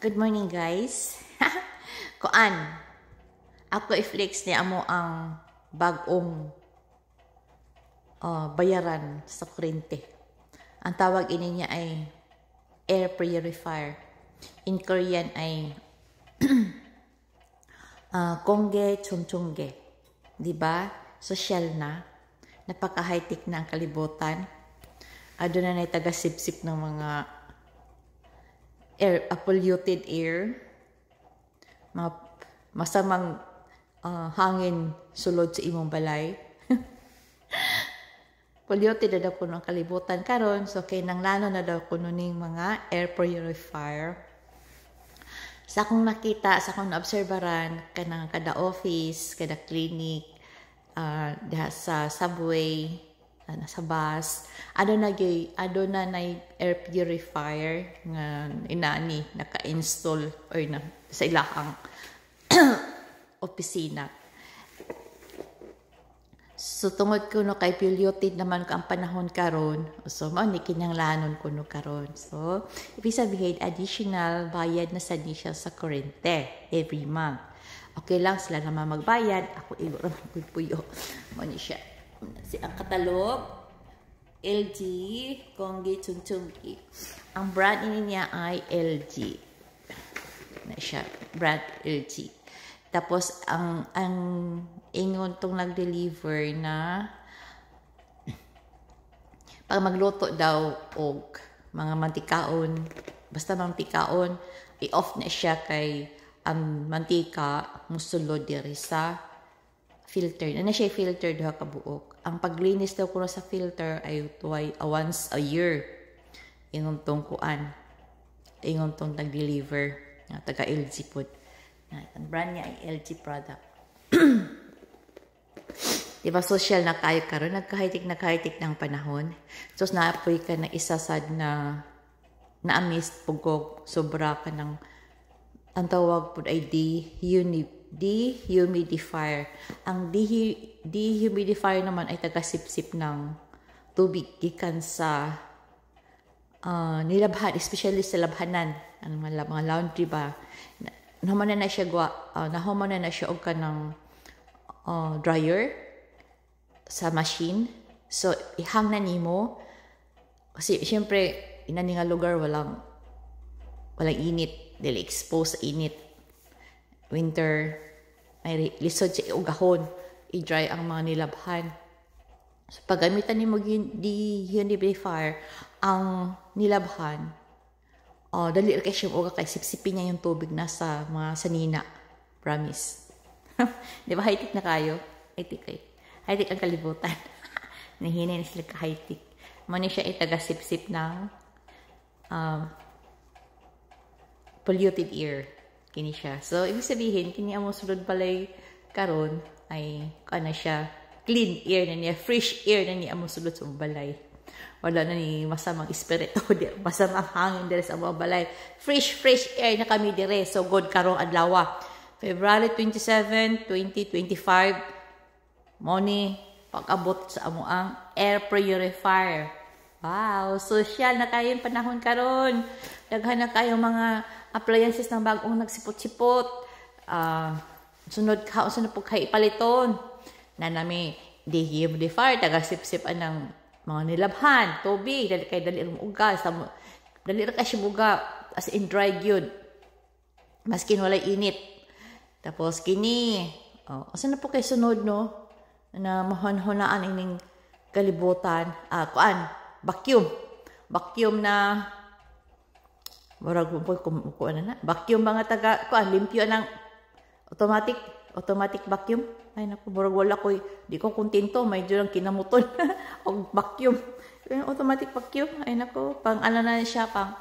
Good morning guys. Kuan, ako i-flex ni amo ang bagong bayaran sa kuryente. Ang tawag ini niya ay air purifier. In Korean ay Kongge Chungchungge. Diba? Social na. Napaka high-tech na ang kalibutan. Doon na taga-sip-sip ng mga air, polluted air, mga masamang hangin sulod sa imong balay. Polluted na daw kuno ang kalibutan karon, so kay nanglano na daw kuno ning mga air purifier. Sa akong nakita, sa akong naobserbaran kanang kada office, kada clinic, diha sa subway, sa bus, ado na air purifier nga inani naka-install or na sa ilahang opisina. So tungod kuno kay polluted naman ka ang panahon karon, so mao ni kinahanglanon kuno karon. So ibig sabihin additional bayad na sa siya sa kuryente every month. Okay lang sila naman magbayad, ako igor man puyo mo ni siya. Ang katalog, LG, Kongge Chungchungge. Ang brand ini niya ay LG. Na siya, brand LG. Tapos, ang ingon tong nag-deliver na pag magluto daw og mga mantikaon, basta mantikaon, i-off na siya kay ang mantika musulod diri sa filter. Ano siya filter duha ka buok. Ang paglinis daw kuno sa filter ay once a year. Ingon tong kuan. Ingon tong nag-deliver nga taga LG pod. Ang brand niya ay LG product. Diba social na kayo karon, nagkahitik ng panahon. So naapoy ka na isasad na na-amiss pugog sobra ka ng ang tawag pod ay dehumidifier. Ang dehumidifier naman ay taga-sip-sip ng tubig gikan sa nilabhan, especially sa labhanan, ang mga laundry ba. Nahuman na siya og kanang dryer sa machine. So ihang na nimo kasi syempre inani nga lugar walang init, dili exposed sa init. Winter, may lisod sa ugahon, i-dry ang mga nilabhan. So, paggamitan ni mo dehumidifier, ang nilabhan, dali rin siya uga kay sipsipin niya yung tubig na sa mga sanina. Promise. Di ba, high-tech na kayo? High-tech kayo. High-tech ang kalibutan. Nahinay na sila ka-high-tech. Mani siya ay taga-sip-sip ng polluted air. Kini siya. So, ibig sabihin, kini amo sulod balay karon ay kana siya, clean air na niya, fresh air na niya amo sulod sa balay. Wala na ni masamang espiritu, masamang hangin dire sa mga balay. Fresh air na kami dire. So, good karong adlaw. February 27, 2025, moni pag-abot sa amo ang air purifier. Wow, social na kayo yung panahon karon. Daghan na kayo mga appliances ng bagong nagsipot-sipot. Sunod po kayo ipaliton. Na nami dehumidifier, taga-sip-sipan ng mga nilabhan, tubig, dali rin uga. Dali rin kasi buga, as in dry gyud. Maskin walay init. Tapos kini, saan na po kayo sunod, no? Na mahon-honaan ining kalibutan. Vacuum. Vacuum na vacuum mga limpyo ng automatic vacuum. Ay naku, murag wala ko, di ko kontento, may dyan kinamuton og vacuum. Automatic vacuum, ay naku, pang na siya, pang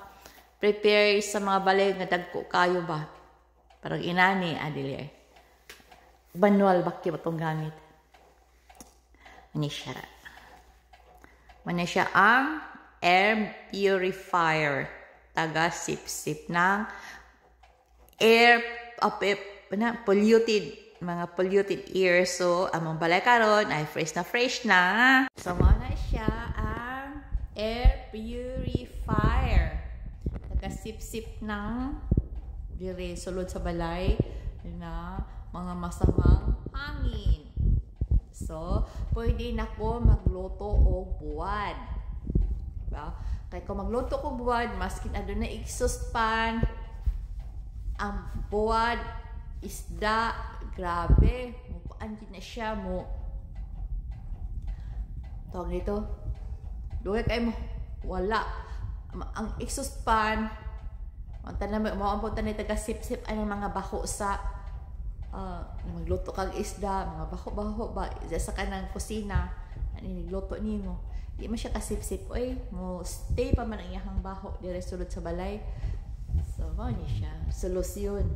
prepare sa mga balay nga dagko kayo ba. Parang inani, adili ay. Manual vacuum itong gamit. Mani siya ang air purifier. Taga-sip-sip ng air polluted, mga polluted air. So, among balay karon ay fresh na. So, na siya ang air purifier. Taga-sip-sip ng dire sulod sa balay na mga masamang hangin. So, pwede na ko magluto og buwad. Diba? Kaya kung magluto ko buwad, maskin adun na exhaust fan, ang buwad, isda, grabe, mupaan din na siya mo. Tawag nito, dugay kayo mo, wala. Ang exhaust fan, mauampuntan na taga-sip-sip ang mga baho sa magluto kag isda, mga baho-baho ba, sa kanang kusina, nagluto nimo. Di mo siya kasip-sip, oy, mo stay pa man ang iyahang baho, dire sulod sa balay. So, mao ni siya, solusyon.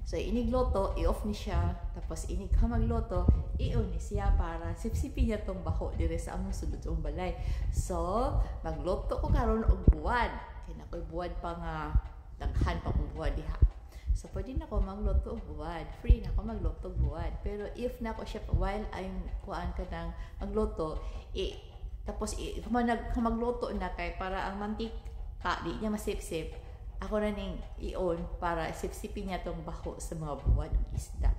So, inigloto, i-off ni siya, tapos inig ka magloto, i-on ni siya para sipsipin niya tong baho dire sa among sulod sa balay. So, magloto ko karon og buwad. Kaya na ko'y buwad pa nga, daghan pa kong buwad diha. So, pwede na ako magluto og buwad. Free na ako magluto og buwad. Pero if na ako siya, while I'm kuhaan ka ng magluto, tapos magluto na kay para ang mantika, di niya masip-sip, ako na ning i-on para sip-sipin niya tong baho sa mga buwad ng isda.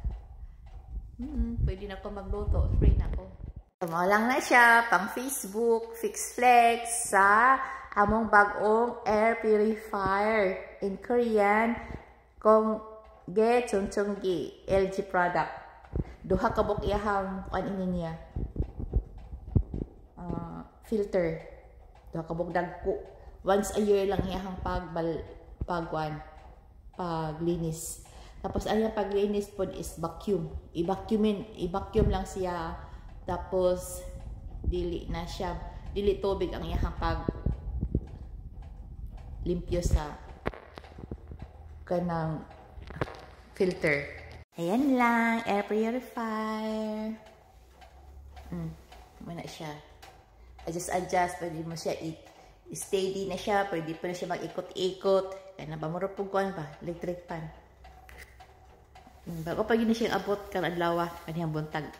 Pwede na ako magluto. Free na ako. Tumaw lang na siya, pang Facebook, Fix Flex, sa among bagong air purifier in Korean, kung ge chungchunggi LG product. Duha ka buk iyahang niya filter. Duha ka buk dagko. Once a year lang iyahang paglinis. Tapos ang paglinis pod is vacuum. I-vacuum lang siya. Tapos dili na siya. Dili tubig ang iyahang limpyo sa kanang filter. Ayan lang, air purifier. Muna siya. Adjust, pwede mo siya steady na siya, pwede pa na siya mag-ikot-ikot. Kaya nabamuro po kuhan ba? Electric fan. Bago pag yun na siyang abot, karang adlaw, kaniyang buntag.